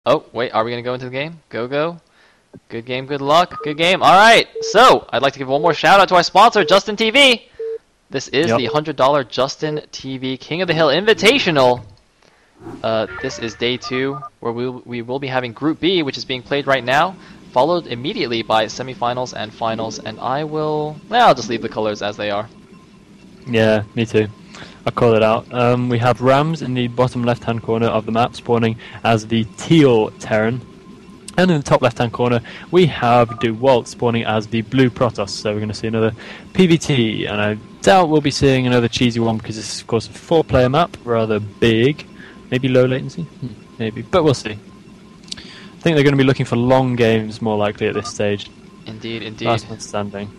Oh, wait, are we going to go into the game? Go, go. Good game, good luck. Good game. All right. So, I'd like to give one more shout out to our sponsor, Justin TV. This is the $100 Justin TV King of the Hill Invitational. This is day 2, where we will be having Group B, which is being played right now, followed immediately by semifinals and finals, and I'll just leave the colors as they are. Yeah, me too. I'll call it out. We have Rams in the bottom left-hand corner of the map, spawning as the teal Terran. And in the top left-hand corner, we have Dewalt spawning as the blue Protoss. So we're going to see another PvT, and I doubt we'll be seeing another cheesy one because this is, of course, a 4-player map, rather big. Maybe low latency? Maybe, but we'll see. I think they're going to be looking for long games, more likely, at this stage. Indeed, indeed. Last one standing.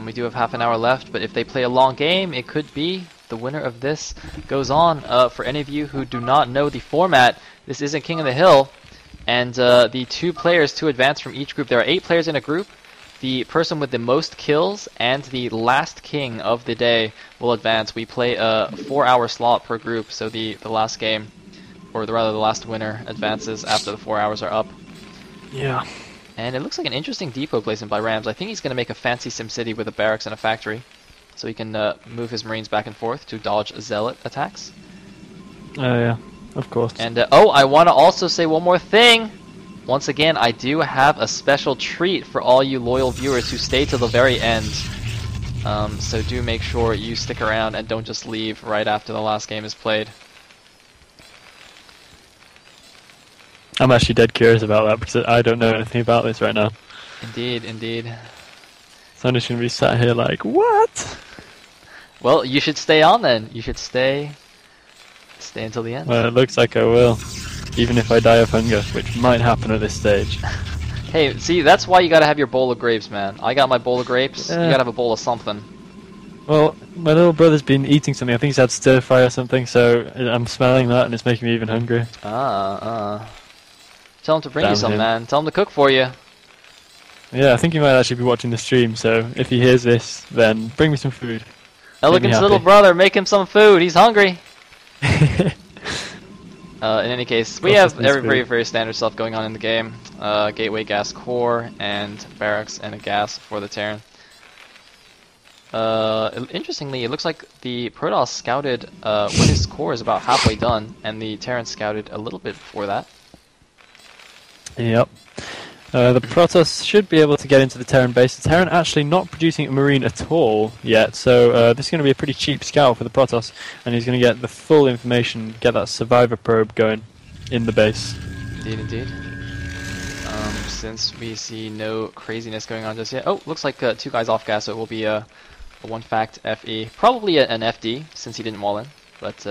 We do have half an hour left, but if they play a long game, it could be the winner of this goes on. For any of you who do not know the format, this isn't King of the Hill. And the 2 players to advance from each group. There are 8 players in a group. The person with the most kills and the last king of the day will advance. We play a 4-hour slot per group, so the last game, or rather the last winner, advances after the 4 hours are up. Yeah. And it looks like an interesting depot placement by Rams. I think he's going to make a fancy SimCity with a barracks and a factory, so he can move his Marines back and forth to dodge Zealot attacks. Oh, yeah. Of course. And I want to also say one more thing. Once again, I do have a special treat for all you loyal viewers who stay to the very end. So do make sure you stick around and don't just leave right after the last game is played. I'm actually dead curious about that because I don't know anything about this right now. Indeed, indeed. So I'm just going to be sat here like, what? Well, you should stay on then. You should stay until the end. Well, it looks like I will. Even if I die of hunger, which might happen at this stage. Hey, see, that's why you gotta have your bowl of grapes, man. I got my bowl of grapes, you gotta have a bowl of something. Well, my little brother's been eating something. I think he's had stir fry or something, so I'm smelling that and it's making me even hungry. Tell him to bring you some, man. Tell him to cook for you. Yeah, I think he might actually be watching the stream, so if he hears this, then bring me some food. Elegant's little brother, make him some food. He's hungry. In any case, we have very standard stuff going on in the game. Gateway gas core and barracks and a gas for the Terran. Interestingly, it looks like the Protoss scouted when his core is about halfway done, and the Terran scouted a little bit before that. Yep. The Protoss should be able to get into the Terran base. The Terran actually not producing a Marine at all yet, so this is going to be a pretty cheap scout for the Protoss, and he's going to get the full information, get that survivor probe going in the base. Indeed, indeed. Since we see no craziness going on just yet. Oh, looks like 2 guys off gas, so it will be a 1-fact FE. Probably an FD, since he didn't wall in, but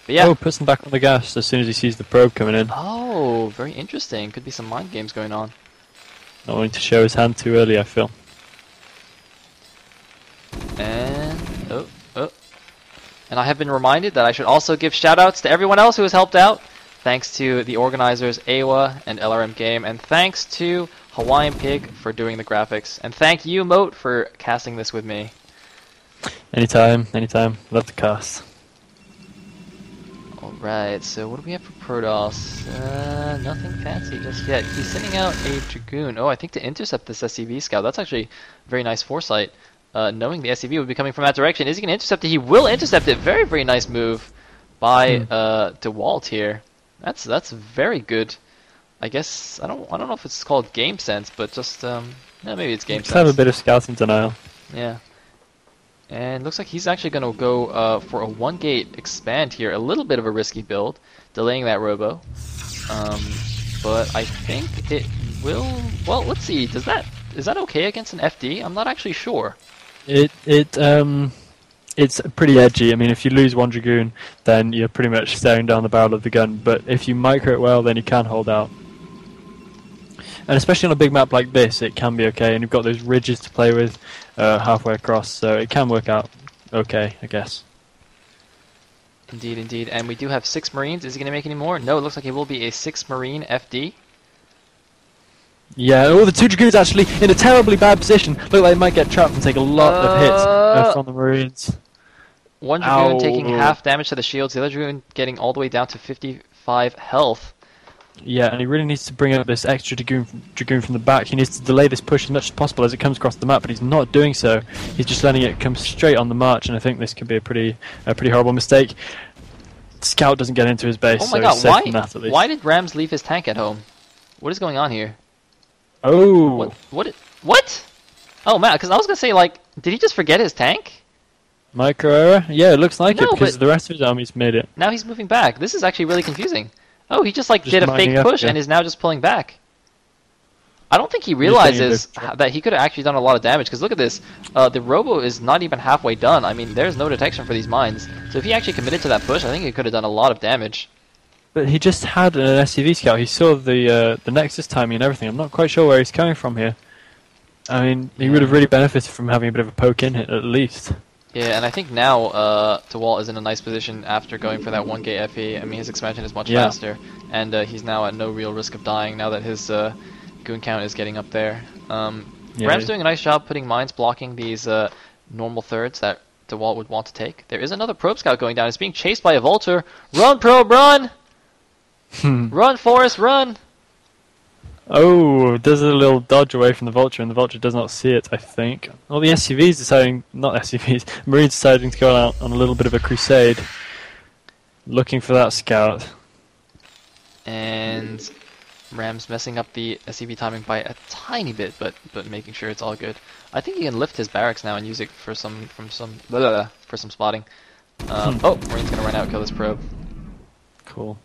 yeah. Oh, puts him back on the gas as soon as he sees the probe coming in. Oh, very interesting. Could be some mind games going on. Not wanting to show his hand too early, I feel. And and I have been reminded that I should also give shoutouts to everyone else who has helped out. Thanks to the organizers AWA and LRM Game, and thanks to Hawaiian Pig for doing the graphics, and thank you, Moat, for casting this with me. Anytime, anytime. Love to cast. Alright, so what do we have for Protoss? Nothing fancy just yet. He's sending out a Dragoon. Oh, I think to intercept this SCV scout. That's actually very nice foresight. Knowing the SCV would be coming from that direction. Is he going to intercept it? He will intercept it. Very, very nice move by Dewalt here. That's very good. I guess I don't know if it's called game sense, but just maybe it's game sense. Have a bit of scouting denial. Yeah. And looks like he's actually going to go for a 1-gate expand here. A little bit of a risky build, delaying that robo. But I think it will. Well, let's see. Is that okay against an FD? I'm not actually sure. It's pretty edgy. I mean, if you lose 1 Dragoon, then you're pretty much staring down the barrel of the gun. But if you micro it well, then you can hold out. And especially on a big map like this, it can be okay. And you've got those ridges to play with halfway across, so it can work out okay, I guess. Indeed, indeed. And we do have 6 Marines. Is he going to make any more? No, it looks like it will be a 6 Marine FD. Yeah, the 2 Dragoons actually in a terribly bad position. Look like they might get trapped and take a lot of hits from the Marines. 1 Dragoon taking half damage to the shields, the other Dragoon getting all the way down to 55 health. Yeah, and he really needs to bring up this extra Dragoon from the back. He needs to delay this push as much as possible as it comes across the map, but he's not doing so. He's just letting it come straight on the march, and I think this could be a pretty horrible mistake. Scout doesn't get into his base, Oh my so god, he's safe from that at least. why did Rams leave his tank at home? What is going on here? Oh! What? Oh man, because I was gonna say, like, did he just forget his tank? Micro error? Yeah, it looks like No, it, because but the rest of his army's made it. now he's moving back. This is actually really confusing. Oh, he just, like, Just did a mining fake up, push yeah. and is now just pulling back. I don't think he taking a realizes big drop. that he could have actually done a lot of damage, because look at this. The Robo is not even halfway done. I mean, there's no detection for these mines. So if he actually committed to that push, I think he could have done a lot of damage. But he just had an SCV scout. He saw the Nexus timing and everything. I'm not quite sure where he's coming from here. I mean, he would have really benefited from having a bit of a poke in it, at least. Yeah, and I think now Dewalt is in a nice position after going for that 1 gate FE. I mean, his expansion is much Yeah. faster, and he's now at no real risk of dying now that his goon count is getting up there. Yeah. Ram's doing a nice job putting mines blocking these normal thirds that Dewalt would want to take. There is another probe scout going down. It's being chased by a Vulture. Run, probe, run! Run, Forrest, run! Oh, does a little dodge away from the Vulture, and the Vulture does not see it, I think. Well, the SCV's deciding, not SCVs, Marines deciding to go out on a little bit of a crusade, looking for that scout. And Ram's messing up the SCV timing by a tiny bit, but making sure it's all good. I think he can lift his barracks now and use it for some spotting. Oh, Marine's gonna run out and kill this probe. Cool.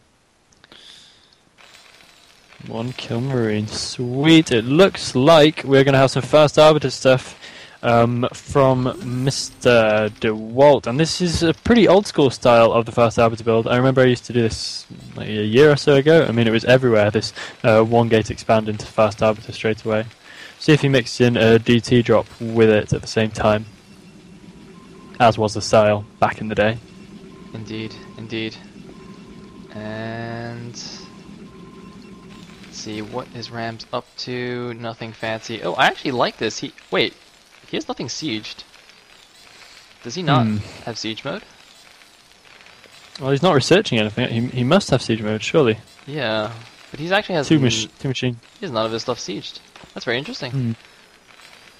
1 kill Marine. Sweet. It looks like we're going to have some fast arbiter stuff from Mr. Dewalt. And this is a pretty old school style of the fast arbiter build. I remember I used to do this like a year or so ago. I mean, it was everywhere, this 1 gate expand into fast arbiter straight away. See if he mixed in a DT drop with it at the same time, as was the style back in the day. Indeed, indeed. And see what is Rams up to. Nothing fancy. Oh, I actually like this. He has nothing sieged. Does he not have siege mode? Well, he's not researching anything. He must have siege mode, surely. Yeah, but he's actually has Two machine. He has none of his stuff sieged. That's very interesting.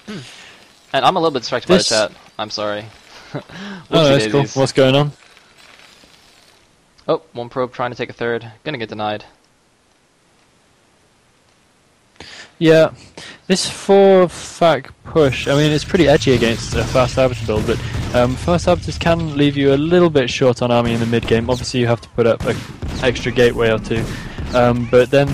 And I'm a little bit distracted by the chat. I'm sorry. Oh, that's cool. What's going on? Oh, 1 probe trying to take a third. Gonna get denied. Yeah, this 4-fac push, I mean, it's pretty edgy against a fast arbiter build, but fast arbiters can leave you a little bit short on army in the mid-game. Obviously, you have to put up an extra gateway or two. But then,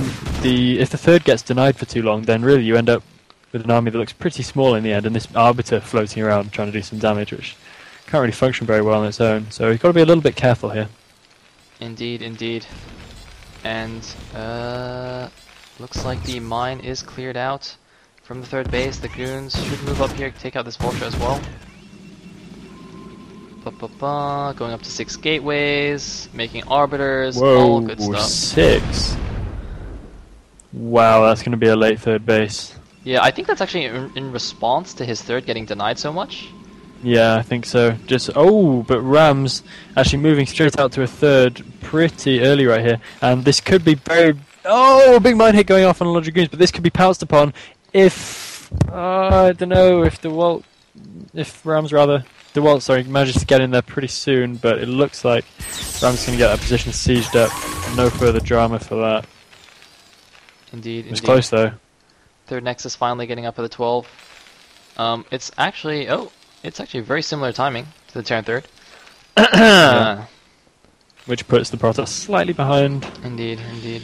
if the third gets denied for too long, then really you end up with an army that looks pretty small in the end, and this arbiter floating around trying to do some damage, which can't really function very well on its own. So you've got to be a little bit careful here. Indeed, indeed. And, looks like the mine is cleared out from the third base. The goons should move up here, take out this vulture as well. Going up to 6 gateways, making arbiters, all good stuff. 6. Wow, that's going to be a late third base. Yeah, I think that's actually in response to his third getting denied so much. Yeah, I think so. But Rams actually moving straight out to a third pretty early right here, and this could be very. Oh, a big mine hit going off on a lot of dragoons, but this could be pounced upon if I don't know if Dewalt manages to get in there pretty soon. But it looks like Rams going to get that position sieged up. No further drama for that. Indeed, It's close though. Third Nexus finally getting up at the 12. It's actually very similar timing to the Terran third. Yeah. Which puts the Protoss slightly behind. Indeed, indeed.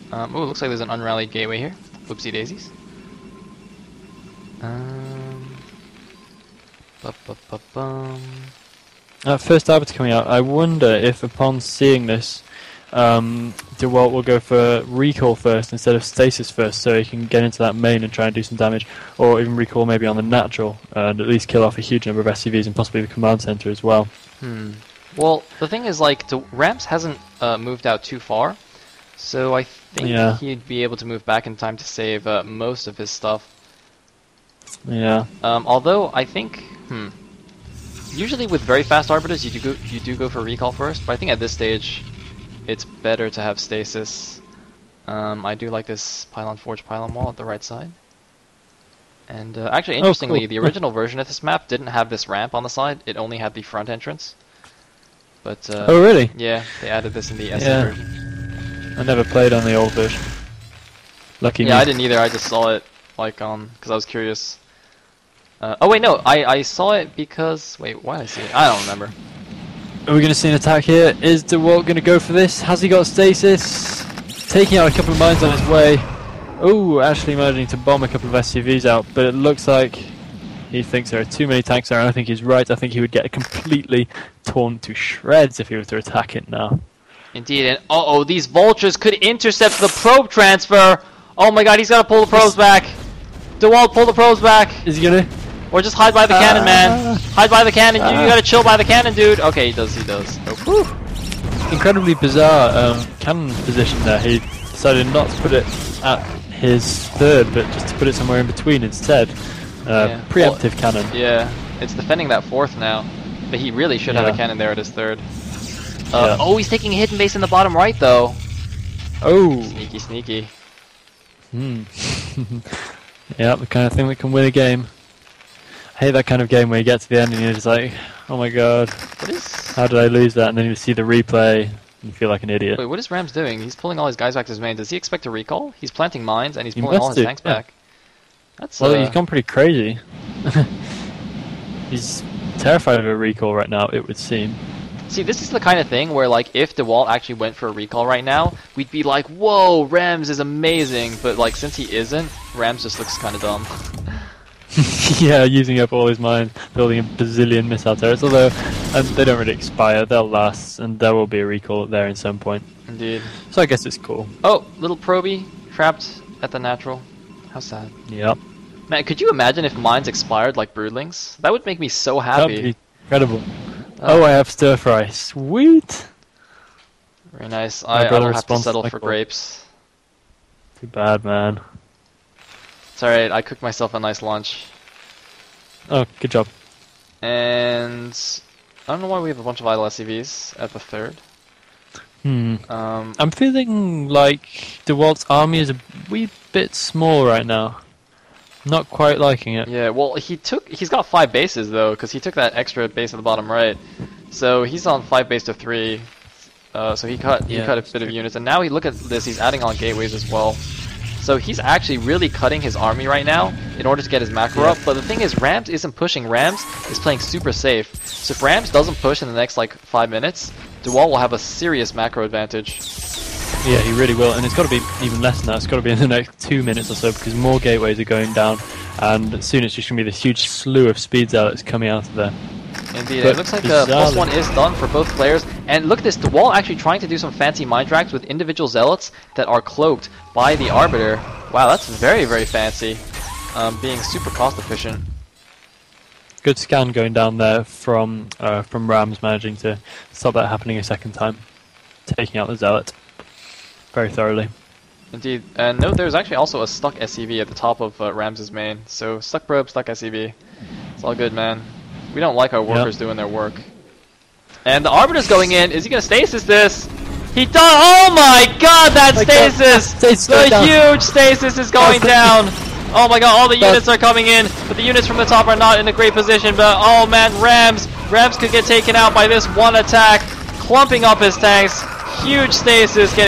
Oh, it looks like there's an unrallied gateway here. Whoopsie daisies. First arbiter coming out. I wonder if upon seeing this, Dewalt will go for recall first instead of stasis first, so he can get into that main and try and do some damage, or even recall maybe on the natural and at least kill off a huge number of SCVs and possibly the command center as well. Well, the thing is, like, Rams hasn't moved out too far, so I think he'd be able to move back in time to save most of his stuff. Yeah. Although I think, usually with very fast arbiters, you do go for recall first, but I think at this stage, it's better to have stasis. I do like this pylon forge pylon wall at the right side. And actually, interestingly, cool. the original version of this map didn't have this ramp on the side. It only had the front entrance. But oh, really? yeah, they added this in the SE Yeah. version. I never played on the old version. Lucky me. Yeah, I didn't either. I just saw it like on because I was curious. Oh wait, no, I saw it because wait, why did I see it? I don't remember. Are we going to see an attack here? Is Dewalt going to go for this? Has he got stasis? Taking out a couple of mines on his way. Oh, actually managing to bomb a couple of SCVs out, but it looks like he thinks there are too many tanks there, and I think he's right. I think he would get completely torn to shreds if he were to attack it now. Indeed, and uh-oh, these vultures could intercept the probe transfer. Oh my god, he's got to pull the probes back. Dewalt, pull the probes back. Is he going to? Or just hide by the cannon, man. Hide by the cannon. You gotta chill by the cannon, dude. Okay, he does. Oh. Incredibly bizarre cannon position there. He decided not to put it at his third, but just to put it somewhere in between instead. Yeah. Preemptive Well, cannon. Yeah, it's defending that fourth now. But he really should have a cannon there at his third. Yeah. Oh, he's taking a hidden base in the bottom right, though. Oh. Sneaky, sneaky. Yeah, the kind of thing that can win a game. I hate that kind of game where you get to the end and you're just like, oh my god, how did I lose that? And then you see the replay and you feel like an idiot. Wait, what is Rams doing? He's pulling all his guys back to his main. Does he expect a recall? He's planting mines and he's He pulling all must his do, tanks yeah. back. That's Well, he's gone pretty crazy. He's terrified of a recall right now, it would seem. See, this is the kind of thing where, like, if Dewalt actually went for a recall right now, we'd be like, whoa, Rams is amazing. But, like, since he isn't, Rams just looks kind of dumb. Yeah, using up all his mines, building a bazillion missile turrets, although they don't really expire, they'll last, and there will be a recall there at some point. Indeed. So I guess it's cool. Oh, little Proby trapped at the natural. How sad. Yep. Man, could you imagine if mines expired like broodlings? That would make me so That would happy. be incredible. Oh, I have stir fry. Sweet! Very nice. My I brother will have to responds settle like for that. grapes. Too bad, man. It's alright, I cooked myself a nice lunch. Oh, good job. And I don't know why we have a bunch of idle SCVs at the third. I'm feeling like Dewalt's army is a wee bit small right now. Not quite liking it. Yeah, well, he's got 5 bases though, because he took that extra base at the bottom right. So he's on 5 base to 3. So he cut a bit of units, and now look at this. He's adding on gateways as well. So he's actually really cutting his army right now in order to get his macro up. But the thing is, Rams isn't pushing. Rams is playing super safe. So if Rams doesn't push in the next like 5 minutes, Dewalt will have a serious macro advantage. Yeah, he really will, and it's got to be even less than that. It's got to be in the next 2 minutes or so, because more gateways are going down, and soon it's just going to be this huge slew of speed zealots coming out of there. Indeed, But it looks like plus 1 is done for both players. And look at this, Dewalt actually trying to do some fancy mind tracks with individual zealots that are cloaked by the Arbiter. Wow, that's very, very fancy. Being super cost efficient. Good scan going down there from Rams, managing to stop that happening a second time, taking out the zealot very thoroughly. Indeed, and note there's actually also a stuck SCV at the top of Rams' main. So stuck probe, stuck SCV. It's all good, man. We don't like our workers doing their work. And the Arbiter's going in. Is he going to stasis this? He does. Oh my god, that stasis! The huge stasis is going down. Oh my god, all the units are coming in, but the units from the top are not in a great position. But oh man, Rams could get taken out by this one attack, clumping up his tanks. Huge stasis getting